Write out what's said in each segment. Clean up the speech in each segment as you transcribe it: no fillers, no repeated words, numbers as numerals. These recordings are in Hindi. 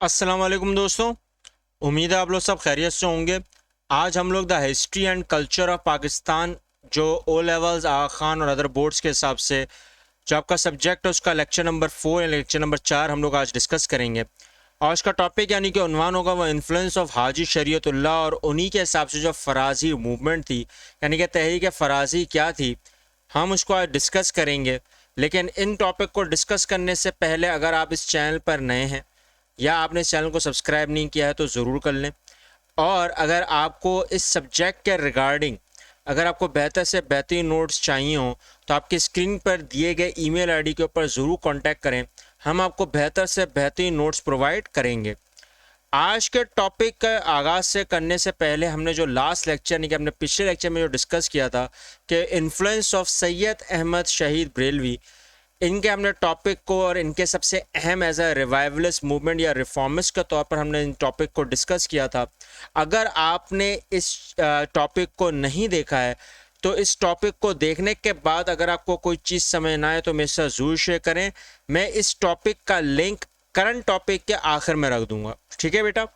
अस्सलाम वालेकुम दोस्तों। उम्मीद है आप लोग सब खैरियत से होंगे। आज हम लोग the history and culture of Pakistan जो ओ लेवल्स आगा खान और अदर बोर्ड्स के हिसाब से जो आपका सब्जेक्ट है उसका लेक्चर नंबर 4 या लेक्चर नंबर 4 हम लोग आज डिस्कस करेंगे। आज का टॉपिक यानी कि उन्वान होगा वो इन्फ्लुएंस ऑफ हाजी शरीयतुल्लाह, और उन्हीं के हिसाब से जो फ़राज़ी मूवमेंट थी यानी कि तहरीक फ़राज़ी क्या थी, हम उसको आज डिस्कस करेंगे। लेकिन इन टॉपिक को डिस्कस करने से पहले अगर आप इस चैनल पर नए हैं या आपने इस चैनल को सब्सक्राइब नहीं किया है तो ज़रूर कर लें। और अगर आपको इस सब्जेक्ट के रिगार्डिंग अगर आपको बेहतर से बेहतरीन नोट्स चाहिए हो तो आपकी स्क्रीन पर दिए गए ईमेल आईडी के ऊपर ज़रूर कांटेक्ट करें, हम आपको बेहतर से बेहतरीन नोट्स प्रोवाइड करेंगे। आज के टॉपिक का आगाज़ से करने से पहले हमने जो लास्ट लेक्चर यानी कि हमने पिछले लेक्चर में जो डिस्कस किया था कि इन्फ्लुएंस ऑफ सैयद अहमद शहीद बरेलवी, इनके हमने टॉपिक को और इनके सबसे अहम एज अ रिवाइवलिस्ट मूवमेंट या रिफॉर्मिस्ट के तौर पर हमने इन टॉपिक को डिस्कस किया था। अगर आपने इस टॉपिक को नहीं देखा है तो इस टॉपिक को देखने के बाद अगर आपको कोई चीज़ समझ ना आए तो मेरे साथ ज़रूर शेयर करें। मैं इस टॉपिक का लिंक करंट टॉपिक के आखिर में रख दूंगा। ठीक है बेटा।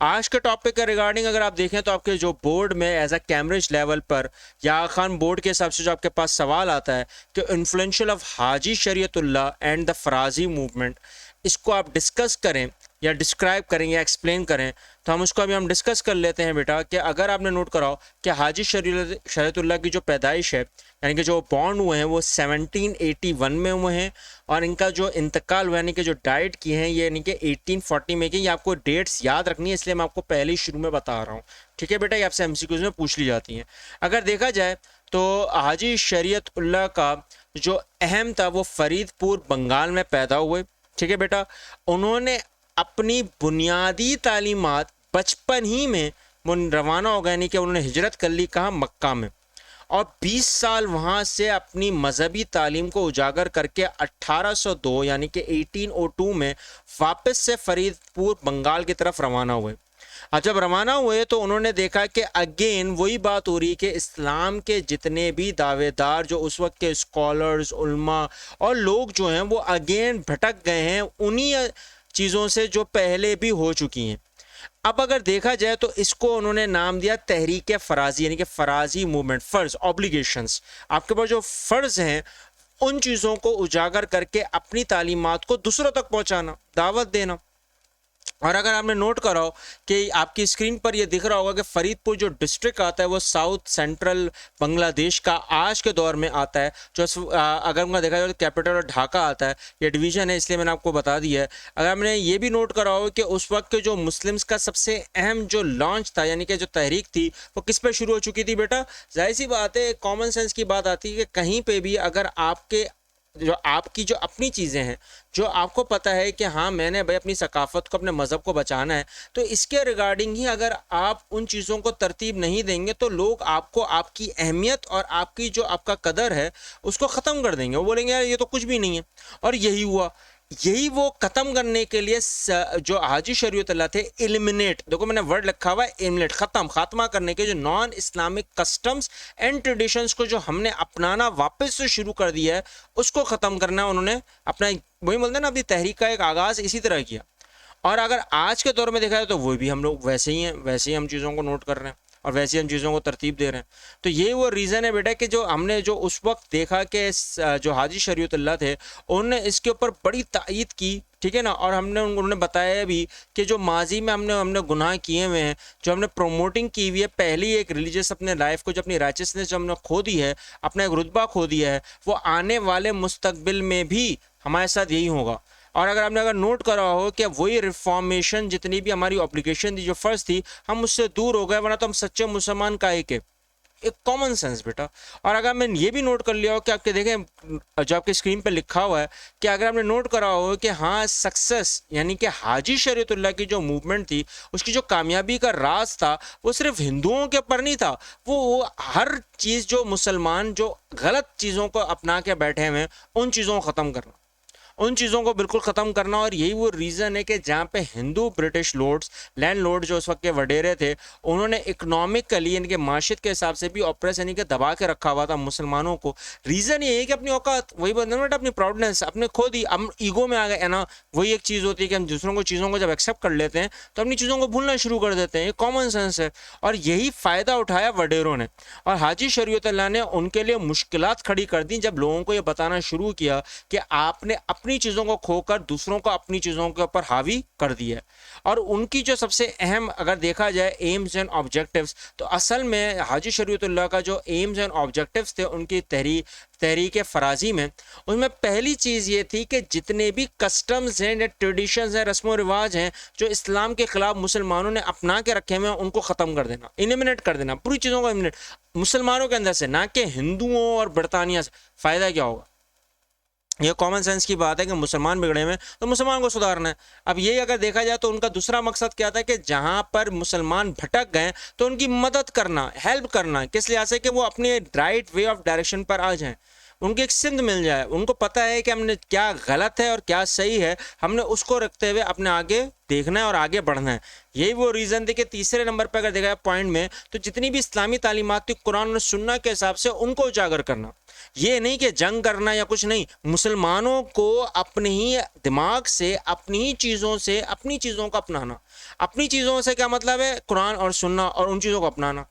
आज के टॉपिक के रिगार्डिंग अगर आप देखें तो आपके जो बोर्ड में एज अ कैम्ब्रिज लेवल पर या आगा खान बोर्ड के हिसाब से जो आपके पास सवाल आता है कि influential of Haji Shariatullah and the Faraizi movement, इसको आप डिस्कस करें या डिस्क्राइब करें या एक्सप्लेन करें, तो हम उसको अभी हम डिस्कस कर लेते हैं बेटा। कि अगर आपने नोट कराओ कि हाजी शरीयतुल्लाह की जो पैदाइश है यानी कि जो बॉर्न हुए हैं वो 1781 में हुए हैं, और इनका जो इंतकाल हुआ यानी कि जो डाइट किए हैं ये यानी कि 1840 में की। ये आपको डेट्स याद रखनी है, इसलिए मैं आपको पहले ही शुरू में बता रहा हूँ। ठीक है बेटा, ये आपसे एमसीक्यूज में पूछ ली जाती हैं। अगर देखा जाए तो हाजी शरीयतुल्लाह का जो अहम था वो फरीदपुर बंगाल में पैदा हुए। ठीक है बेटा। उन्होंने अपनी बुनियादी तालीमात बचपन ही में वो रवाना हो गए, यानी कि उन्होंने हिजरत कर ली कहाँ, मक्का में, और 20 साल वहाँ से अपनी मजहबी तालीम को उजागर करके 1802 यानी कि 1802 में वापस से फरीदपुर बंगाल की तरफ रवाना हुए। अब जब रवाना हुए तो उन्होंने देखा कि अगेन वही बात हो रही कि इस्लाम के जितने भी दावेदार जो उस वक्त के स्कॉलर्स, उल्मा और लोग जो हैं वो अगेन भटक गए हैं उन्हीं चीज़ों से जो पहले भी हो चुकी हैं। अब अगर देखा जाए तो इसको उन्होंने नाम दिया तहरीक फ़राज़ी यानी कि फ़राज़ी मूवमेंट। फ़र्ज़, ऑब्लिगेशंस, आपके पास जो फ़र्ज़ हैं उन चीज़ों को उजागर करके अपनी तालीमात को दूसरों तक पहुँचाना, दावत देना। और अगर आपने नोट करा हो कि आपकी स्क्रीन पर ये दिख रहा होगा कि फरीदपुर जो डिस्ट्रिक्ट आता है वो साउथ सेंट्रल बांग्लादेश का आज के दौर में आता है। जो अगर हमने देखा जाए तो कैपिटल ढाका आता है, ये डिवीज़न है इसलिए मैंने आपको बता दिया है। अगर हमने ये भी नोट करा हो कि उस वक्त के जो मुस्लिम्स का सबसे अहम जो लॉन्च था यानी कि जो तहरीक थी वो किस पर शुरू हो चुकी थी बेटा। जाहिर सी बात है, कॉमन सेंस की बात आती है कि कहीं पर भी अगर आपके जो आपकी जो अपनी चीज़ें हैं, जो आपको पता है कि हाँ मैंने भाई अपनी सकाफ़त को, अपने मज़हब को बचाना है, तो इसके रिगार्डिंग ही अगर आप उन चीज़ों को तरतीब नहीं देंगे तो लोग आपको आपकी अहमियत और आपकी जो आपका कदर है उसको ख़त्म कर देंगे। वो बोलेंगे यार ये तो कुछ भी नहीं है। और यही हुआ। यही वो ख़त्म करने के लिए जो हाजी शरीयतुल्लाह थे, एलिमिनेट, देखो मैंने वर्ड लिखा हुआ है एलिमिनेट, ख़त्म, खात्मा करने के जो non Islamic customs and traditions को जो हमने अपनाना वापस से शुरू कर दिया है उसको ख़त्म करना उन्होंने अपना, वही बोलते हैं ना, अपनी तहरीक का एक आगाज़ इसी तरह किया। और अगर आज के दौर में देखा जाए तो वो भी हम लोग वैसे ही हैं, वैसे ही हम चीज़ों को नोट कर रहे हैं और वैसे ही हम चीज़ों को तरतीब दे रहे हैं। तो ये वो रीज़न है बेटा कि जो हमने जो उस वक्त देखा कि जो हाजी शरीयतुल्लाह थे उन्होंने इसके ऊपर बड़ी तायीद की। ठीक है ना। और हमने उन्होंने बताया भी कि जो माजी में हमने हमने गुनाह किए हुए हैं, जो हमने प्रोमोटिंग की हुई है, पहली एक रिलीजियस अपने लाइफ को, जो अपनी राइचियसनेस जो हमने खो दी है, अपना एक रुतबा खो दिया है, वो आने वाले मुस्तकबिल में भी हमारे साथ यही होगा। और अगर आपने नोट करा हो कि वही रिफॉर्मेशन जितनी भी हमारी ऑब्लिगेशन थी, जो फ़र्ज थी, हम उससे दूर हो गए, वरना तो हम सच्चे मुसलमान काहे के। एक कॉमन सेंस बेटा। और अगर मैंने ये भी नोट कर लिया हो कि आपके देखें जो आपके स्क्रीन पे लिखा हुआ है कि अगर आपने नोट करा हो कि हाँ सक्सेस यानी कि हाजी शरीयतुल्लाह की जो मूवमेंट थी उसकी जो कामयाबी का राज था वो सिर्फ हिंदुओं के ऊपर नहीं था, वो हर चीज़ जो मुसलमान जो गलत चीज़ों को अपना के बैठे हुए हैं उन चीज़ों को ख़त्म करना। उन चीज़ों को बिल्कुल ख़त्म करना। और यही वो रीज़न है कि जहाँ पे Hindu British lords, landlord जो उस वक्त के वडेरे थे, उन्होंने इकोनॉमिकली इनके माशियत के हिसाब से भी ऑप्रेस यानी कि दबा के रखा हुआ था मुसलमानों को। रीज़न ये है कि अपनी औकात, वही बोलते हैं अपनी प्राउडनेस, अपने खुद ही हम ईगो में आ गए है ना। वही एक चीज़ होती है कि हम दूसरों को चीज़ों को जब एक्सेप्ट कर लेते हैं तो अपनी चीज़ों को भूलना शुरू कर देते हैं। ये कॉमन सेंस है और यही फ़ायदा उठाया वडेरों ने। और हाजी शरीयतुल्लाह ने उनके लिए मुश्किलात खड़ी कर दी जब लोगों को ये बताना शुरू किया कि आपने अपनी चीज़ों को खोकर दूसरों को अपनी चीज़ों के ऊपर हावी कर दिया। और उनकी जो सबसे अहम अगर देखा जाए एम्स एंड ऑब्जेक्टिव्स, तो असल में हाजी शरीयतुल्लाह का जो एम्स एंड ऑब्जेक्टिव्स थे उनकी तहरीक फराजी में, उनमें पहली चीज़ ये थी कि जितने भी कस्टम्स हैं या ट्रेडिशंस हैं, रस्म व रिवाज हैं जो इस्लाम के ख़िलाफ़ मुसलमानों ने अपना के रखे हुए हैं, उनको ख़त्म कर देना, इलिमिनेट कर देना, पूरी चीज़ों को इलिमिनेट मुसलमानों के अंदर से, ना कि हिंदुओं और बरतानिया से। फ़ायदा क्या होगा? ये कॉमन सेंस की बात है कि मुसलमान बिगड़े हुए तो मुसलमान को सुधारना है। अब ये अगर देखा जाए तो उनका दूसरा मकसद क्या था कि जहाँ पर मुसलमान भटक गए तो उनकी मदद करना, हेल्प करना, किस लिहाज से कि वो अपने राइट वे ऑफ डायरेक्शन पर आ जाएं, उनकी एक सिंध मिल जाए। उनको पता है कि हमने क्या गलत है और क्या सही है, हमने उसको रखते हुए अपने आगे देखना है और आगे बढ़ना है। यही वो रीज़न थे कि तीसरे नंबर पर अगर देखा जाए पॉइंट में, तो जितनी भी इस्लामी तालीमात थी कुरान और सुन्ना के हिसाब से उनको उजागर करना। ये नहीं कि जंग करना या कुछ नहीं, मुसलमानों को अपने ही दिमाग से, अपनी ही चीज़ों से, अपनी चीज़ों को अपनाना। अपनी चीज़ों से क्या मतलब है? कुरान और सुन्ना और उन चीज़ों को अपनाना।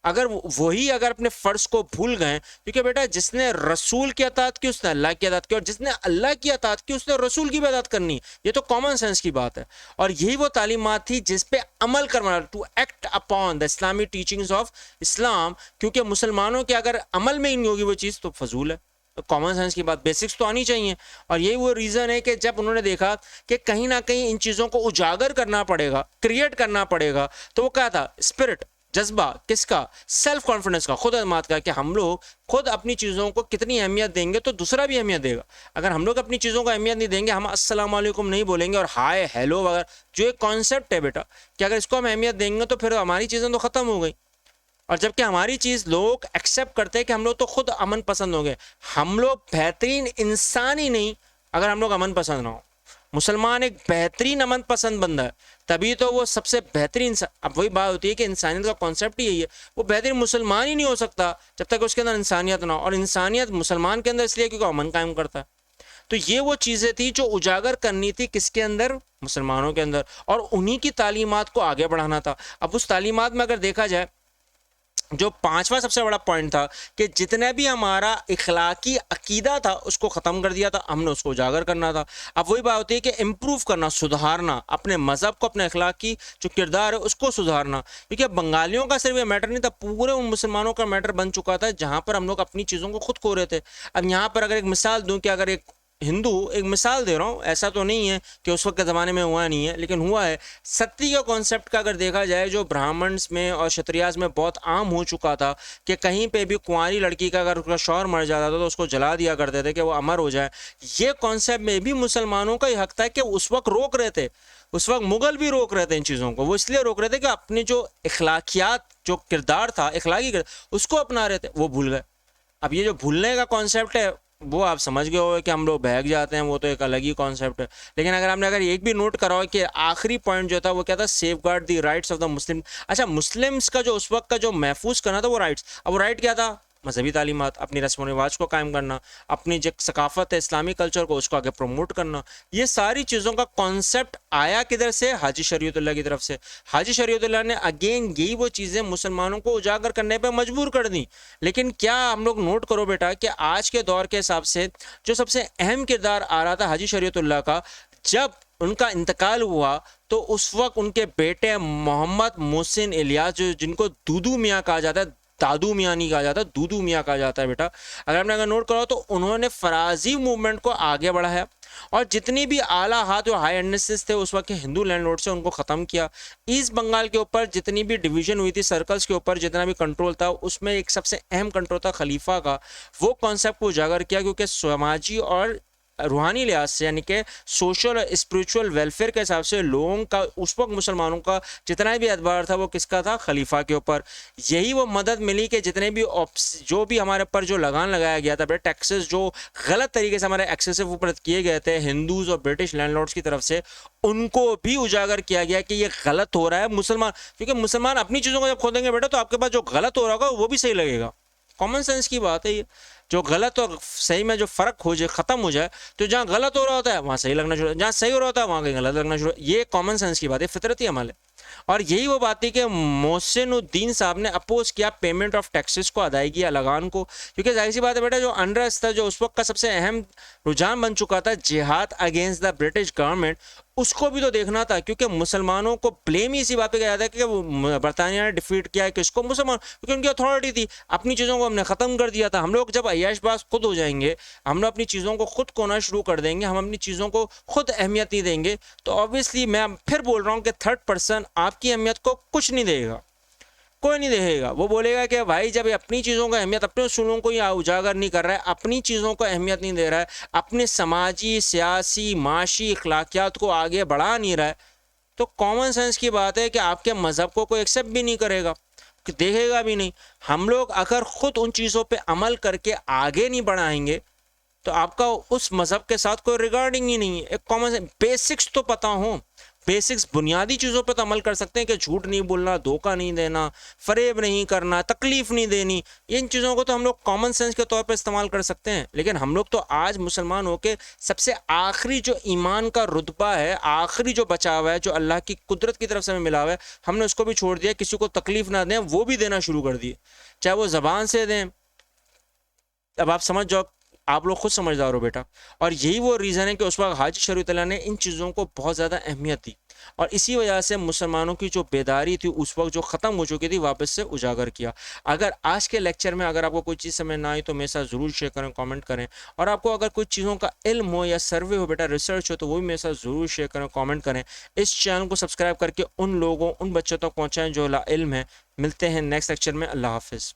अगर वही अगर अपने फ़र्ज़ को भूल गए, क्योंकि बेटा जिसने रसूल की अतात की उसने अल्लाह की अतात की, और जिसने अल्लाह की अतात की उसने रसूल की भी अतात करनी। ये तो कॉमन सेंस की बात है। और यही वो तालीमात थी जिस पे अमल करना, टू एक्ट अपॉन द इस्लामी टीचिंग्स ऑफ इस्लाम। क्योंकि मुसलमानों के अगर अमल में ही नहीं होगी वो चीज़ तो फजूल है। तो कॉमन सेंस की बात, बेसिक्स तो आनी चाहिए। और यही वो रीज़न है कि जब उन्होंने देखा कि कहीं ना कहीं इन चीज़ों को उजागर करना पड़ेगा, क्रिएट करना पड़ेगा, तो वो क्या था? स्पिरिट, जज्बा किसका? सेल्फ कॉन्फिडेंस का, खुद एतमाद का, कि हम लोग खुद अपनी चीज़ों को कितनी अहमियत देंगे तो दूसरा भी अहमियत देगा। अगर हम लोग अपनी चीज़ों को अहमियत नहीं देंगे, हम अस्सलाम वालेकुम नहीं बोलेंगे और हाय हेलो वगैरह, जो एक कॉन्सेप्ट है बेटा कि अगर इसको हम अहमियत देंगे तो फिर हमारी चीज़ें तो ख़त्म हो गई। और जबकि हमारी चीज़ लोग एक्सेप्ट करते हैं कि हम लोग तो खुद अमन पसंद हो गए। हम लोग बेहतरीन इंसान ही नहीं अगर हम लोग अमन पसंद ना हो। मुसलमान एक बेहतरीन अमन पसंद बंदा है, तभी तो वो सबसे बेहतरीन। अब वही बात होती है कि इंसानियत का कॉन्सेप्ट ही यही है। वो बेहतरीन मुसलमान ही नहीं हो सकता जब तक उसके अंदर इंसानियत ना हो, और इंसानियत मुसलमान के अंदर इसलिए क्योंकि अमन कायम करता है। तो ये वो चीज़ें थी जो उजागर करनी थी किसके अंदर? मुसलमानों के अंदर, और उन्हीं की तालीमात को आगे बढ़ाना था। अब उस तालीमात में अगर देखा जाए, जो पांचवा सबसे बड़ा पॉइंट था कि जितना भी हमारा इखलाकी अकीदा था उसको ख़त्म कर दिया था, हमने उसको उजागर करना था। अब वही बात होती है कि इम्प्रूव करना, सुधारना, अपने मज़हब को, अपने अखलाकी जो किरदार है उसको सुधारना। क्योंकि अब बंगालियों का सिर्फ ये मैटर नहीं था, पूरे उन मुसलमानों का मैटर बन चुका था जहाँ पर हम लोग अपनी चीज़ों को खुद खो रहे थे। अब यहाँ पर अगर एक मिसाल दूँ कि अगर एक हिंदू, एक मिसाल दे रहा हूँ, ऐसा तो नहीं है कि उस वक्त के ज़माने में हुआ नहीं है, लेकिन हुआ है। सती का कॉन्सेप्ट का अगर देखा जाए, जो ब्राह्मण्स में और क्षत्रियाज में बहुत आम हो चुका था कि कहीं पे भी कुंवारी लड़की का अगर उसका शौहर मर जाता था तो उसको जला दिया करते थे कि वो अमर हो जाए। ये कॉन्सेप्ट में भी मुसलमानों का ही हक था कि उस वक्त रोक रहे थे। उस वक्त मुगल भी रोक रहे थे इन चीज़ों को। वो इसलिए रोक रहे थे कि अपने जो इखलाकियात, जो किरदार था इखलाकी किरदार, उसको अपना रहे थे, वो भूल गए। अब ये जो भूलने का कॉन्सेप्ट है वो आप समझ गए हो कि हम लोग बहक जाते हैं, वो तो एक अलग ही कॉन्सेप्ट है। लेकिन अगर आपने अगर एक भी नोट करा हो कि आखिरी पॉइंट जो था वो क्या था? Safe guard the rights of the Muslim. अच्छा, मुस्लिम्स का जो उस वक्त का जो महफूज करना था वो राइट्स। अब वो राइट क्या था? मजहबी तालीमात, अपनी रस्म व रिवाज को कायम करना, अपनी जो सकाफत है इस्लामी कल्चर को उसको आगे प्रमोट करना। ये सारी चीज़ों का कॉन्सेप्ट आया किधर से? हाजी शरीयतुल्लाह की तरफ से। हाजी शरीयतुल्लाह ने अगेन यही वो चीज़ें मुसलमानों को उजागर करने पर मजबूर कर दी। लेकिन क्या हम लोग नोट करो बेटा कि आज के दौर के हिसाब से जो सबसे अहम किरदार आ रहा था हाजी शरीयतुल्लाह का, जब उनका इंतकाल हुआ तो उस वक्त उनके बेटे मोहम्मद मोहसिन इलियास, जो जिनको दूदू मियाँ कहा जाता है, दादू मियाँ नहीं कहा जाता, दूदू मियाँ कहा जाता है बेटा, अगर आपने अगर नोट करो तो उन्होंने फराजी मूवमेंट को आगे बढ़ाया और जितनी भी आला हाथ जो हाई एडमिनिस्ट्रेटर्स थे उस वक्त के हिंदू लैंडलॉर्ड से उनको ख़त्म किया। ईस्ट बंगाल के ऊपर जितनी भी डिवीजन हुई थी, सर्कल्स के ऊपर जितना भी कंट्रोल था, उसमें एक सबसे अहम कंट्रोल था खलीफा का। वो कॉन्सेप्ट को उजागर किया क्योंकि समाजी और रूहानी लिहाज से यानी कि सोशल और स्पिरिचुअल वेलफेयर के हिसाब से लोगों का उस वक्त मुसलमानों का जितना भी एतबार था वो किसका था, खलीफा के ऊपर। यही वो मदद मिली कि जितने भी जो भी हमारे ऊपर जो लगान लगाया गया था, टैक्सेस जो गलत तरीके से हमारे एक्सेसिव ऊपर किए गए थे हिंदूज और ब्रिटिश लैंडलॉर्ड्स की तरफ से, उनको भी उजागर किया गया कि ये गलत हो रहा है। मुसलमान, क्योंकि मुसलमान अपनी चीज़ों को जब खोदेंगे बेटा तो आपके पास जो गलत हो रहा होगा वो भी सही लगेगा। कॉमन सेंस की बात है ये। जो गलत और सही में जो फर्क हो जाए, खत्म हो जाए, तो जहाँ गलत हो रहा होता है वहाँ सही लगना शुरू, जहाँ सही हो रहा होता है वहाँ कहीं गलत लगना शुरू। ये कॉमन सेंस की बात है, फितरती अमल है। और यही वो बात थी कि मोहसिनुद्दीन साहब ने अपोज किया पेमेंट ऑफ टैक्सेस को, अदायगी या लगान को, क्योंकि जाहिर सी बात है बेटा जो अनरेस्ट था, जो उस वक्त का सबसे अहम रुझान बन चुका था, जिहाद अगेंस्ट द ब्रिटिश गवर्नमेंट, उसको भी तो देखना था। क्योंकि मुसलमानों को ब्लेम ही इसी बात पे किया जाता है कि बरतानिया ने डिफीट किया है किसको, मुसलमान, क्योंकि उनकी अथॉरिटी थी। अपनी चीज़ों को हमने ख़त्म कर दिया था। हम लोग जब अय्याशबाज खुद हो जाएंगे, हम लोग अपनी चीज़ों को खुद खोना शुरू कर देंगे, हम अपनी चीज़ों को खुद अहमियत नहीं देंगे, तो ऑब्वियसली मैं फिर बोल रहा हूँ कि थर्ड पर्सन आपकी अहमियत को कुछ नहीं देगा, कोई नहीं देखेगा। वो बोलेगा कि भाई जब ये अपनी चीज़ों का अहमियत, अपने उसूलों को ये उजागर नहीं कर रहा है, अपनी चीज़ों को अहमियत नहीं दे रहा है, अपने समाजी, सियासी, माशी अखलाकियात को आगे बढ़ा नहीं रहा है, तो कॉमन सेंस की बात है कि आपके मज़हब को कोई एक्सेप्ट भी नहीं करेगा, देखेगा भी नहीं। हम लोग अगर ख़ुद उन चीज़ों पे अमल करके आगे नहीं बढ़ाएंगे तो आपका उस मज़हब के साथ कोई रिगार्डिंग ही नहीं है। एक कॉमन बेसिक्स तो पता हो, बेसिक्स बुनियादी चीज़ों पर तो अमल कर सकते हैं कि झूठ नहीं बोलना, धोखा नहीं देना, फरेब नहीं करना, तकलीफ़ नहीं देनी, इन चीज़ों को तो हम लोग कॉमन सेंस के तौर पर इस्तेमाल कर सकते हैं। लेकिन हम लोग तो आज मुसलमान होकर सबसे आखिरी जो ईमान का रुतबा है, आखिरी जो बचा हुआ है, जो अल्लाह की कुदरत की तरफ से हमें मिला हुआ है, हमने उसको भी छोड़ दिया। किसी को तकलीफ़ ना दें वो भी देना शुरू कर दिए, चाहे वो ज़बान से दें। अब आप समझ जाओ, आप लोग खुद समझदार हो बेटा। और यही वो रीज़न है कि उस वक्त हाजी शरीयत अल्लाह ने इन चीज़ों को बहुत ज़्यादा अहमियत दी, और इसी वजह से मुसलमानों की जो बेदारी थी उस वक्त जो ख़त्म हो चुकी थी, वापस से उजागर किया। अगर आज के लेक्चर में अगर आपको कोई चीज़ समझ ना आई तो मेरे साथ ज़रूर शेयर करें, कमेंट करें। और आपको अगर कोई चीज़ों का इल्म हो या सर्वे हो बेटा, रिसर्च हो, तो वो भी मेरे साथ ज़रूर शेयर करें, कमेंट करें। इस चैनल को सब्सक्राइब करके उन लोगों, उन बच्चों तक पहुँचाएँ जो ला इल्म है। मिलते हैं नेक्स्ट लेक्चर में। अल्लाह हाफिज़।